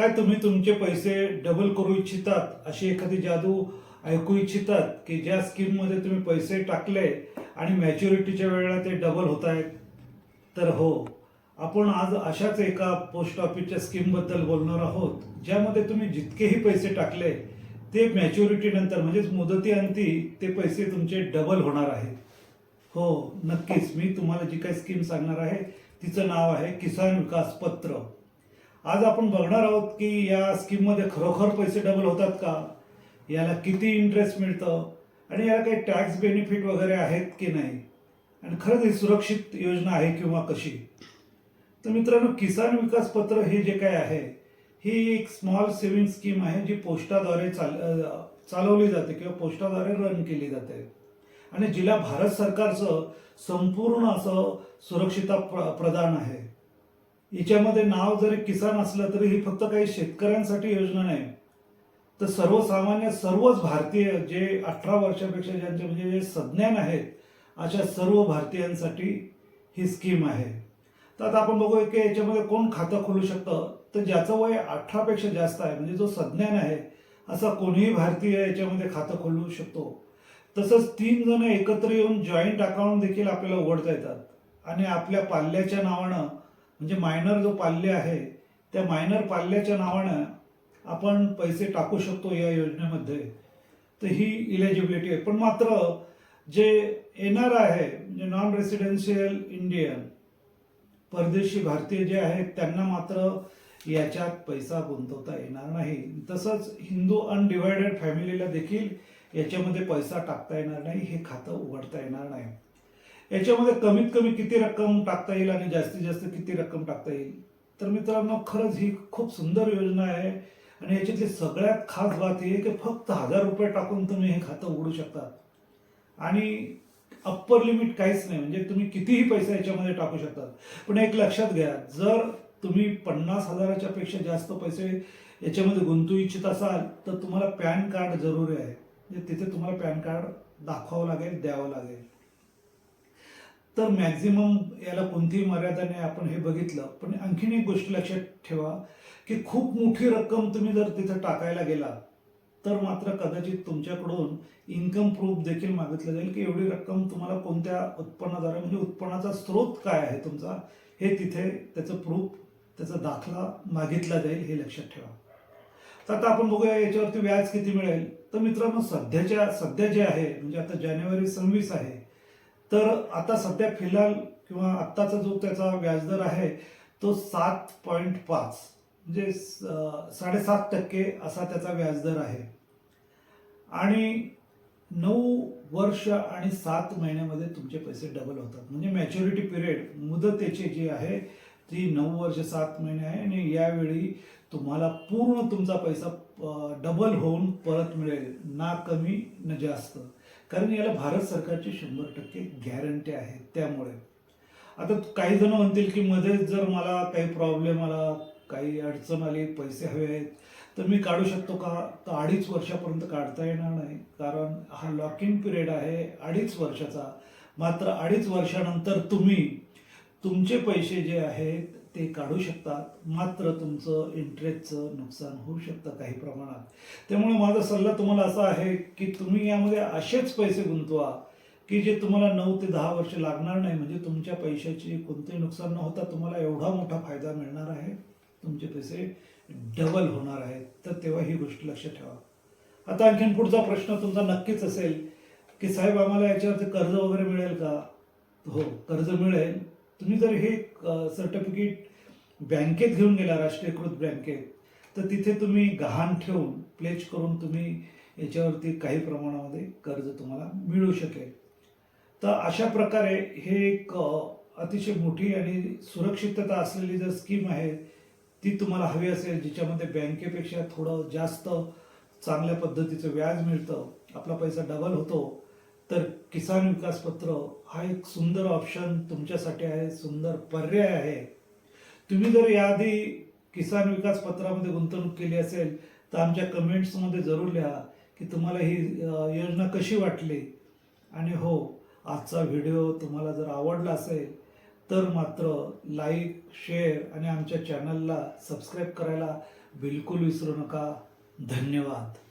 काय तुम्ही तुमचे पैसे डबल करू इच्छितात, अशी एखादी जादू ऐकू इच्छितात की ज्या स्कीममध्ये तुम्ही पैसे टाकले आणि मॅच्युरिटीच्या वेळेला ते डबल होत आहेत? तर हो, आपण आज अशाच एका पोस्ट ऑफिसच्या स्कीमबद्दल बोलणार आहोत, ज्यामध्ये तुम्ही जितकेही पैसे टाकले ते मॅच्युरिटी नंतर म्हणजेच मुदतीअंती ते पैसे तुमचे डबल होणार आहेत. हो, नक्कीच. मी तुम्हाला जी काही स्कीम सांगणार आहे तिचं नाव आहे किसान विकास पत्र. आज आपण बघणार आहोत की या स्कीममध्ये खरोखर पैसे डबल होतात का, याला किती इंटरेस्ट मिळतं आणि याला काही टॅक्स बेनिफिट वगैरे आहेत की नाही, आणि खरंच ही सुरक्षित योजना आहे किंवा कशी. तर मित्रांनो, किसान विकास पत्र हे जे काय आहे, ही एक स्मॉल सेव्हिंग स्कीम आहे जी पोस्टाद्वारे चालवली जाते किंवा पोस्टाद्वारे रन केली जाते आणि जिला भारत सरकारचं संपूर्ण असं सुरक्षितता प्रदान आहे. याच्यामध्ये नाव जरी किसान असलं तरी ही फक्त काही शेतकऱ्यांसाठी योजना नाही, तर सर्वसामान्य सर्वच भारतीय जे 18 वर्षापेक्षा ज्यांचे म्हणजे जे सज्ञान आहेत अशा सर्व भारतीयांसाठी ही स्कीम आहे. तर आता आपण बघूया की याच्यामध्ये कोण खातं खोलू शकतं. तर ज्याचं वय 18 पेक्षा जास्त आहे म्हणजे जो सज्ञान आहे असा कोणीही भारतीय याच्यामध्ये खातं खोलू शकतो. तसंच 3 जण एकत्र येऊन जॉईंट अकाउंट देखील आपल्याला उघडता येतात आणि आपल्या पाल्याच्या नावानं म्हणजे मायनर जो पाल्य आहे त्या मायनर पाल्याच्या नावानं आपण पैसे टाकू शकतो या योजनेमध्ये. तर ही इलिजिबिलिटी आहे. पण मात्र जे येणार आहे म्हणजे नॉन रेसिडेन्शियल इंडियन परदेशी भारतीय जे आहेत त्यांना मात्र याच्यात पैसा गुंतवता येणार नाही. तसंच हिंदू अनडिवायडेड फॅमिलीला देखील याच्यामध्ये पैसा टाकता येणार नाही, हे खातं उघडता येणार नाही. याच्यामध्ये कमीत कमी किती रक्कम टाकता येईल आणि जास्तीत जास्त किती रक्कम टाकता येईल? तर मित्रांनो, खरंच ही खूप सुंदर योजना आहे आणि याच्यातली सगळ्यात खास बात ही आहे की फक्त 1000 रुपये टाकून तुम्ही हे खातं उघडू शकता आणि अप्पर लिमिट काहीच नाही, म्हणजे तुम्ही कितीही पैसा याच्यामध्ये टाकू शकता. पण एक लक्षात घ्या, जर तुम्ही 50,000च्या पेक्षा जास्त पैसे याच्यामध्ये गुंतवू इच्छित असाल तर तुम्हाला पॅन कार्ड जरुरी आहे. म्हणजे तिथे तुम्हाला पॅन कार्ड दाखवावं लागेल, द्यावं लागेल. तर मॅक्झिमम याला कोणतीही मर्यादा नाही, आपण हे बघितलं. पण आणखीन एक गोष्ट लक्षात ठेवा की खूप मोठी रक्कम तुम्ही जर तिथे टाकायला गेला तर मात्र कदाचित तुमच्याकडून इन्कम प्रूफ देखील मागितलं जाईल की एवढी रक्कम तुम्हाला कोणत्या उत्पन्नाद्वारे म्हणजे उत्पन्नाचा स्रोत काय आहे तुमचा हे तिथे त्याचं प्रूफ, त्याचा दाखला मागितला जाईल, हे लक्षात ठेवा. तर आता आपण बघूया याच्यावरती व्याज किती मिळेल. तर मित्रांनो, सध्या जे आहे म्हणजे आता जानेवारी 26 आहे, तर आता सध्या फिलहाल किंवा आत्ताचा जो त्याचा व्याजदर आहे तो 7.5 म्हणजे 7.5% असा त्याचा व्याजदर आहे आणि 9 वर्ष आणि 7 महिन्यामध्ये तुमचे पैसे डबल होतात. म्हणजे मॅच्युरिटी पिरियड मुदतीची जी आहे ती 9 वर्ष 7 महिने आहे आणि यावेळी तुम्हाला पूर्ण तुमचा पैसा डबल होऊन परत मिळेल, ना कमी ना जास्त. कारण याला भारत सरकारची 100% गॅरंटी आहे. त्यामुळे आता काही जण म्हणतील की मध्ये जर मला काही प्रॉब्लेम आला, काही अडचण आली, पैसे हवे आहेत तर मी काढू शकतो का? तर 2.5 वर्षापर्यंत काढता येणार नाही, कारण हा लॉक इन पिरियड आहे 2.5 वर्षाचा. मात्र 2.5 वर्षानंतर तुम्ही तुमचे पैसे जे आहेत ते काढू शकतात. मात्र तुमचं इंटरेस्टचं नुकसान होऊ शकतं काही प्रमाणात. त्यामुळे माझा सल्ला तुम्हाला असा आहे की तुम्ही यामध्ये असेच पैसे गुंतवा की जे तुम्हाला 9 ते 10 वर्ष लागणार नाही. म्हणजे तुमच्या पैशाची कोणतेही नुकसान न होता तुम्हाला एवढा मोठा फायदा मिळणार आहे, तुमचे पैसे डबल होणार आहेत. तर तेव्हा ही गोष्ट लक्षात ठेवा. आता आणखीन पुढचा प्रश्न तुमचा नक्कीच असेल की साहेब आम्हाला याच्यावरती कर्ज वगैरे मिळेल का? हो, कर्ज मिळेल. तुम्ही जर हे सर्टिफिकेट बँकेत घेऊन गेला, राष्ट्रीयकृत बँकेत, तर तिथे तुम्ही गहाण ठेवून प्लेज करून तुम्ही याच्यावरती काही प्रमाणामध्ये कर्ज तुम्हाला मिळू शकेल. तर अशा प्रकारे हे एक अतिशय मोठी आणि सुरक्षितता असलेली जर स्कीम आहे ती तुम्हाला हवी असेल, जिच्यामध्ये बँकेपेक्षा थोडं जास्त चांगल्या पद्धतीचं व्याज मिळतं, आपला पैसा डबल होतो, तर किसान विकास पत्र हा एक सुंदर ऑप्शन तुमच्यासाठी आहे, सुंदर पर्याय आहे. तुम्ही जर याआधी किसान विकास पत्रामध्ये गुंतवणूक केली असेल तर आमच्या कमेंट्समध्ये जरूर लिहा की तुम्हाला ही योजना कशी वाटली. आणि हो, आजचा व्हिडिओ तुम्हाला जर आवडला असेल तर मात्र लाईक, शेअर आणि आमच्या चॅनलला सबस्क्राईब करायला बिलकुल विसरू नका. धन्यवाद.